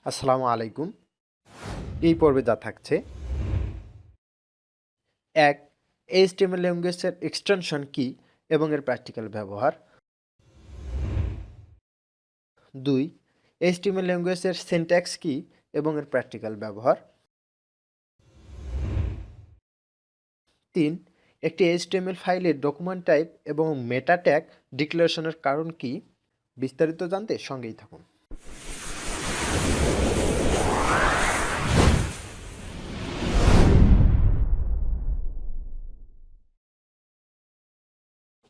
আসসালামু আলাইকুম। এই পর্বে যা থাকছে: ১. এইচটিএমএল ল্যাঙ্গুয়েজের এক্সটেনশন কি এবং এর প্র্যাকটিক্যাল ব্যবহার। ২. এইচটিএমএল ল্যাঙ্গুয়েজের সিনট্যাক্স কি এবং এর প্র্যাকটিক্যাল ব্যবহার। ৩. একটি এইচটিএমএল ফাইলের ডকুমেন্ট টাইপ এবং মেটা ট্যাগ ডিক্লারেশনের কারণ কি। বিস্তারিত জানতে সঙ্গেই থাকুন।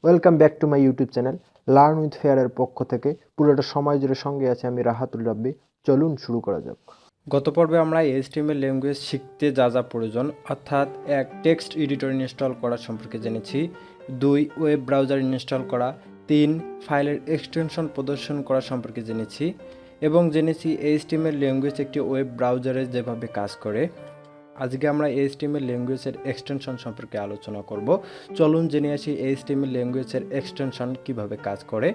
Welcome back to my YouTube channel learn with ফেয়ারের পক্ষ থেকে পুরোটা সময় জুড়ে সঙ্গে আছে আমি রাহাতুল রাব্বি। চলুন শুরু করা যাক। গত পর্বে আমরা এইচটিএমএল ল্যাঙ্গুয়েজ শিখতে যা যা প্রয়োজন অর্থাৎ ১. টেক্সট এডিটর ইনস্টল করা সম্পর্কে জেনেছি। ২. ওয়েব ব্রাউজার ইনস্টল করা। ৩. ফাইলের এক্সটেনশন প্রদর্শন করা সম্পর্কে জেনেছি এবং জেনেছি এইচটিএমএল ল্যাঙ্গুয়েজ একটি ওয়েব ব্রাউজারে যেভাবে কাজ করে। আজকে আমরা এইচটিএমএল ল্যাঙ্গুয়েজের এক্সটেনশন সম্পর্কে আলোচনা করব। চলুন জেনে আসি এইচটিএমএল ল্যাঙ্গুয়েজের এক্সটেনশন কিভাবে কাজ করে।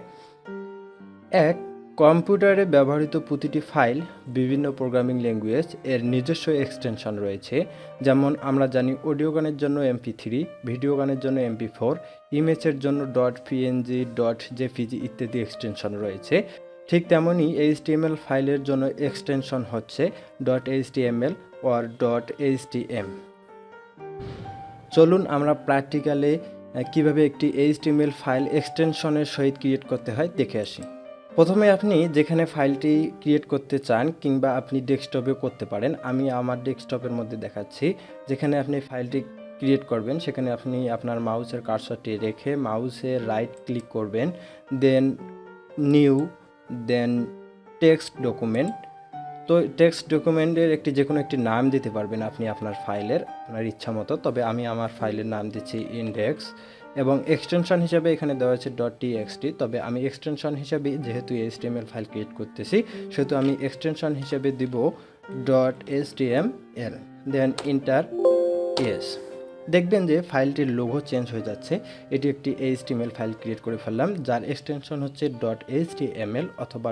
১. কম্পিউটারে ব্যবহৃত প্রতিটি ফাইল বিভিন্ন প্রোগ্রামিং ল্যাঙ্গুয়েজ এর নিজস্ব এক্সটেনশন রয়েছে। যেমন আমরা জানি অডিও গানের জন্য MP3, ভিডিও গানের জন্য MP4, ইমেজের জন্য .png, .jpg ইত্যাদি এক্সটেনশন রয়েছে। ঠিক তেমনই এইচটিএমএল ফাইলের জন্য এক্সটেনশন হচ্ছে .html or .htm। চলুন আমরা প্র্যাকটিক্যালে কিভাবে একটি এইচটিএমএল ফাইল এক্সটেনশনের সহিত ক্রিয়েট করতে হয় দেখে আসি। প্রথমে আপনি যেখানে ফাইলটি ক্রিয়েট করতে চান কিংবা আপনি ডেস্কটপেও করতে পারেন, আমি আমার ডেস্কটপের মধ্যে দেখাচ্ছি। যেখানে আপনি ফাইলটি ক্রিয়েট করবেন সেখানে আপনি আপনার মাউসের কার্সরটি রেখে মাউসে রাইট ক্লিক করবেন, দেন নিউ, দেন টেক্সট ডকুমেন্ট। তো টেক্সট ডকুমেন্টের যে কোনো একটি নাম দিতে পারবেন আপনি আপনার ফাইলের আপনার ইচ্ছা মতো। তবে আমি আমার ফাইলের নাম দিচ্ছি ইন্ডেক্স এবং এক্সটেনশন হিসাবে এখানে দেওয়া আছে .txt। তবে আমি এক্সটেনশন হিসাবে যেহেতু এইচটিএমএল ফাইল ক্রিয়েট করতেছি সেহেতু আমি এক্সটেনশন হিসাবে দিব .html, দেন ইন্টার এস। দেখবেন যে ফাইলটির লোগো চেঞ্জ হয়ে যাচ্ছে। এটি একটি এইচটিএমএল ফাইল ক্রিয়েট করে ফেললাম যার এক্সটেনশন হচ্ছে .html অথবা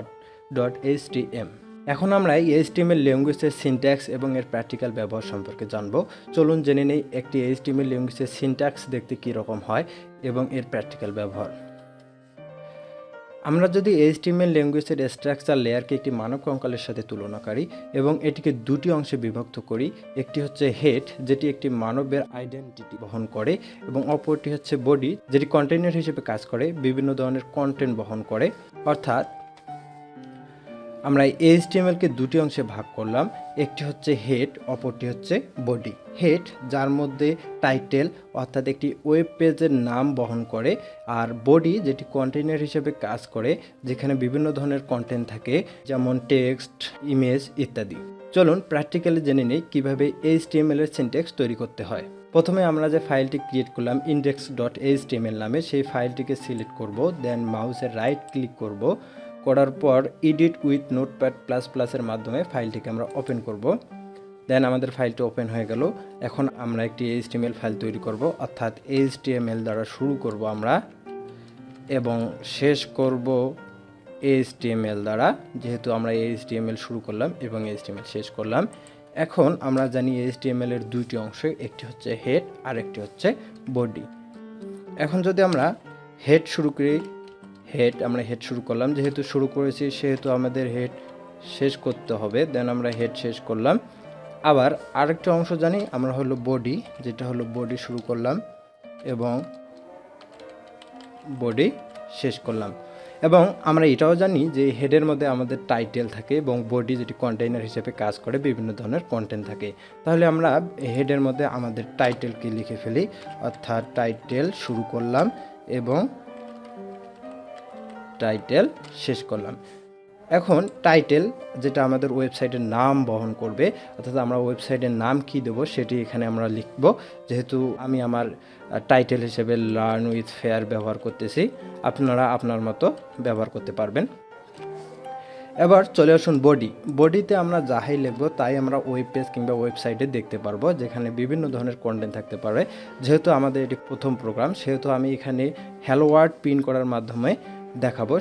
.htm। এখন আমরা এইচটিএমএল ল্যাঙ্গুয়েজের সিনট্যাক্স এবং এর প্র্যাকটিক্যাল ব্যবহার সম্পর্কে জানব। চলুন জেনে নেই একটি এইচটিএমএল ল্যাঙ্গুয়েজের সিনট্যাক্স দেখতে কী রকম হয় এবং এর প্র্যাকটিক্যাল ব্যবহার। আমরা যদি এইচটিএমএল ল্যাঙ্গুয়েজের স্ট্রাকচার লেয়ারকে একটি মানব কঙ্কালের সাথে তুলনা করি এবং এটিকে দুটি অংশে বিভক্ত করি, একটি হচ্ছে হেড যেটি একটি মানবের আইডেন্টিটি বহন করে এবং অপরটি হচ্ছে বডি যেটি কন্টেইনার হিসেবে কাজ করে, বিভিন্ন ধরনের কন্টেন্ট বহন করে। অর্থাৎ আমরা এইচটিএমএলকে দুটি অংশে ভাগ করলাম, একটি হচ্ছে হেড, অপরটি হচ্ছে বডি। হেড যার মধ্যে টাইটেল অর্থাৎ একটি ওয়েব পেজের নাম বহন করে, আর বডি যেটি কন্টেইনার হিসেবে কাজ করে যেখানে বিভিন্ন ধরনের কন্টেন্ট থাকে যেমন টেক্সট, ইমেজ ইত্যাদি। চলুন প্র্যাকটিক্যালি জেনে নেই কীভাবে এইচটিএমএল এর সিনট্যাক্স তৈরি করতে হয়। প্রথমে আমরা যে ফাইলটি ক্রিয়েট করলাম index.html নামে সেই ফাইলটিকে সিলেক্ট করব, দেন মাউসের রাইট ক্লিক করব, করার পর এডিট উইথ নোটপ্যাড ++ এর মাধ্যমে ফাইলটিকে আমরা ওপেন করব। দেন আমাদের ফাইলটি ওপেন হয়ে গেল। এখন আমরা একটি এইচটিএমএল ফাইল তৈরি করব, অর্থাৎ এইচটিএমএল দ্বারা শুরু করব আমরা এবং শেষ করব এইচটিএমএল দ্বারা। যেহেতু আমরা এইচটিএমএল শুরু করলাম এবং এইচটিএমএল শেষ করলাম। এখন আমরা জানি এইচটিএমএল এর দুইটি অংশ, একটি হচ্ছে হেড আর একটি হচ্ছে বডি। এখন যদি আমরা হেড শুরু করি, আমরা হেড শুরু করলাম, যেহেতু শুরু করেছি সেহেতু আমাদের হেড শেষ করতে হবে। দেন আমরা হেড শেষ করলাম। আবার আরেকটা অংশ জানি আমরা হলো বডি, যেটা হলো বডি শুরু করলাম এবং বডি শেষ করলাম। এবং আমরা এটাও জানি যে হেডের মধ্যে আমাদের টাইটেল থাকে এবং বডি যেটি কন্টেইনার হিসেবে কাজ করে বিভিন্ন ধরনের কন্টেন্ট থাকে। তাহলে আমরা হেডের মধ্যে আমাদের টাইটেলকে লিখে ফেলি, অর্থাৎ টাইটেল শুরু করলাম এবং টাইটেল শেষ করলাম। এখন টাইটেল যেটা আমাদের ওয়েবসাইটের নাম বহন করবে, অর্থাৎ আমরা ওয়েবসাইটের নাম কি দেব সেটি এখানে আমরা লিখব। যেহেতু আমি আমার টাইটেল হিসেবে লার্ন উইথ ফেয়ার ব্যবহার করতেছি, আপনারা আপনার মতো ব্যবহার করতে পারবেন। এবার চলে আসুন বডিতে আমরা যাহাই লিখব তাই আমরা ওয়েব পেজ কিংবা ওয়েবসাইটে দেখতে পারবো, যেখানে বিভিন্ন ধরনের কন্টেন্ট থাকতে পারে। যেহেতু আমাদের এটি প্রথম প্রোগ্রাম সেহেতু আমি এখানে হ্যালো ওয়ার্ল্ড প্রিন্ট করার মাধ্যমে দেখাবো।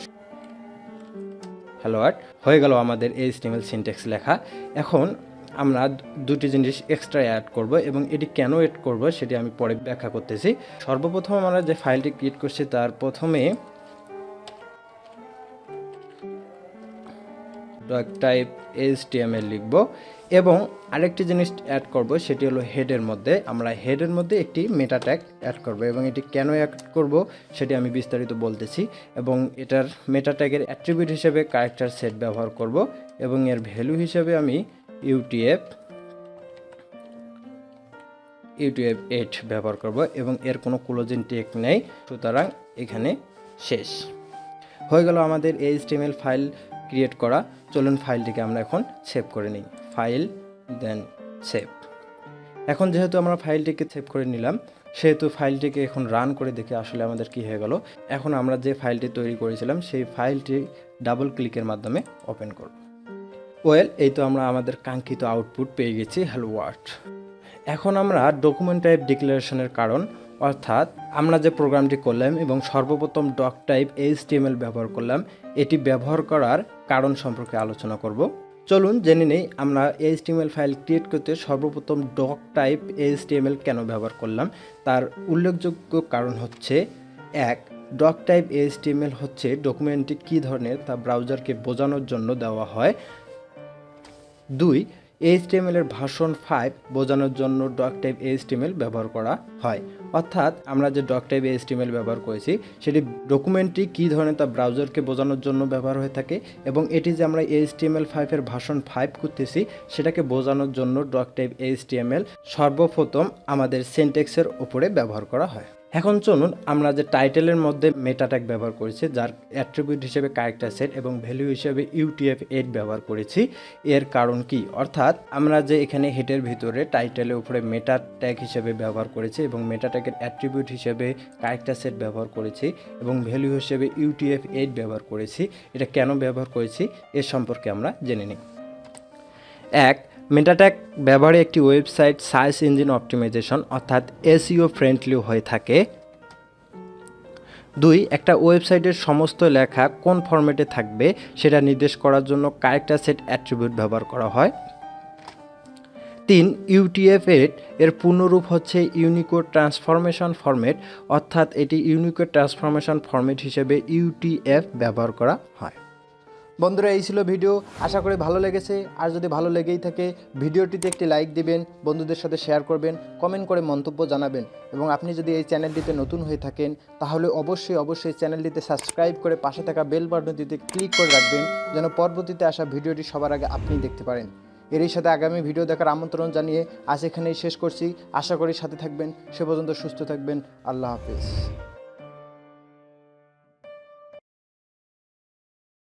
Hello world. হয়ে গেল আমাদের HTML সিনট্যাক্স লেখা। এখন আমরা দুটি জিনিস এক্সট্রা অ্যাড করব এবং এটি কেন অ্যাড করব সেটি আমি পরে ব্যাখ্যা করতেছি। সর্বপ্রথম আমরা যে ফাইলটি ক্রিয়েট করছি তার প্রথমে doctype HTML লিখব এবং আরেকটি জিনিস অ্যাড করব, সেটি হলো হেডের মধ্যে। আমরা হেডের মধ্যে একটি মেটা ট্যাগ অ্যাড করব এবং এটি কেন অ্যাড করব সেটি আমি বিস্তারিত বলতেছি। এবং এটার মেটা ট্যাগের অ্যাট্রিবিউট হিসেবে ক্যারেক্টার সেট ব্যবহার করব এবং এর ভ্যালু হিসেবে আমি UTF-8 ব্যবহার করব এবং এর কোনো ক্লোজিং ট্যাগ নেই, সুতরাং এখানে শেষ হয়ে গেল আমাদের HTML ফাইল ক্রিয়েট করা। চলুন ফাইলটিকে আমরা এখন সেভ করে নিই। ফাইল দেন সেভ। এখন যেহেতু আমরা ফাইলটিকে সেভ করে নিলাম সেহেতু ফাইলটিকে এখন রান করে দেখে আসলে আমাদের কি হয়ে গেল। এখন আমরা যে ফাইলটি তৈরি করেছিলাম সেই ফাইলটি ডাবল ক্লিকের মাধ্যমে ওপেন করব। ওয়েল, এই তো আমরা আমাদের কাঙ্ক্ষিত আউটপুট পেয়ে গেছি, হ্যালো ওয়ার্ল্ড। এখন আমরা ডকুমেন্ট টাইপ ডিক্লারেশনের কারণ অর্থাৎ আমরা যে প্রোগ্রামটি করলাম এবং সর্বপ্রথম ডকটাইপ HTML ব্যবহার করলাম, এটি ব্যবহার করার কারণ সম্পর্কে আলোচনা করব। চলুন জেনে নেই আমরা HTML ফাইল ক্রিয়েট করতে সর্বপ্রথম ডকটাইপ HTML কেন ব্যবহার করলাম। তার উল্লেখযোগ্য কারণ হচ্ছে, এক, ডকটাইপ HTML হচ্ছে ডকুমেন্টটি কী ধরনের তা ব্রাউজারকে বোঝানোর জন্য দেওয়া হয়। দুই, HTML এর ভার্সন 5 বোঝানোর জন্য ডকটাইপ HTML ব্যবহার করা হয়। অর্থাৎ আমরা যে ডকটাইপ HTML ব্যবহার করেছি সেটি ডকুমেন্টটি কী ধরনের তা ব্রাউজারকে বোঝানোর জন্য ব্যবহার হয়ে থাকে এবং এটি যে আমরা HTML5 এর ভার্সন 5 করতেছি সেটাকে বোঝানোর জন্য ডকটাইপ HTML সর্বপ্রথম আমাদের সিনট্যাক্সের উপরে ব্যবহার করা হয়। এখন চলুন আমরা যে টাইটেলের মধ্যে মেটা ট্যাগ ব্যবহার করেছি, যার অ্যাট্রিবিউট হিসেবে ক্যারেক্টার সেট এবং ভ্যালু হিসেবে UTF-8 ব্যবহার করেছি, এর কারণ কি? অর্থাৎ আমরা যে এখানে হেডের ভিতরে টাইটেলের উপরে মেটা ট্যাগ হিসেবে ব্যবহার করেছি এবং মেটা ট্যাগের অ্যাট্রিবিউট হিসেবে ক্যারেক্টার সেট ব্যবহার করেছি এবং ভ্যালু হিসেবে UTF-8 ব্যবহার করেছি। এটা কেন ব্যবহার করেছি এর সম্পর্কে আমরা জেনে নিই। এক, মেটা ট্যাগ ব্যবহারে একটি ওয়েবসাইট সার্চ ইঞ্জিন অপটিমাইজেশন অর্থাৎ SEO ফ্রেন্ডলি হয়ে থাকে। দুই, একটা ওয়েবসাইটের সমস্ত লেখা কোন ফরম্যাটে থাকবে সেটা নির্দেশ করার জন্য ক্যারেক্টার সেট অ্যাট্রিবিউট ব্যবহার করা হয়। তিন, UTF-8 এর পূর্ণরূপ হচ্ছে ইউনিকোড ট্রান্সফরমেশন ফরম্যাট অর্থাৎ এটি ইউনিকোড ট্রান্সফরমেশন ফরম্যাট হিসেবে UTF ব্যবহার করা হয়। বন্ধুরা, এই ছিল ভিডিও, আশা করি ভালো লেগেছে। আর যদি ভালো লেগেই থাকে ভিডিওটিতে একটি লাইক দিবেন, বন্ধুদের সাথে শেয়ার করবেন, কমেন্ট করে মন্তব্য জানাবেন এবং আপনি যদি এই চ্যানেলটিতে নতুন হয়ে থাকেন তাহলে অবশ্যই চ্যানেলটিতে সাবস্ক্রাইব করে পাশে থাকা বেল বাটনটিতে ক্লিক করে রাখবেন যেন পরবর্তীতে আসা ভিডিওটি সবার আগে আপনি দেখতে পারেন। এরই সাথে আগামী ভিডিও দেখার আমন্ত্রণ জানিয়ে আজ এখানেই শেষ করছি। আশা করি সাথে থাকবেন। সে পর্যন্ত সুস্থ থাকবেন। আল্লাহ হাফেজ।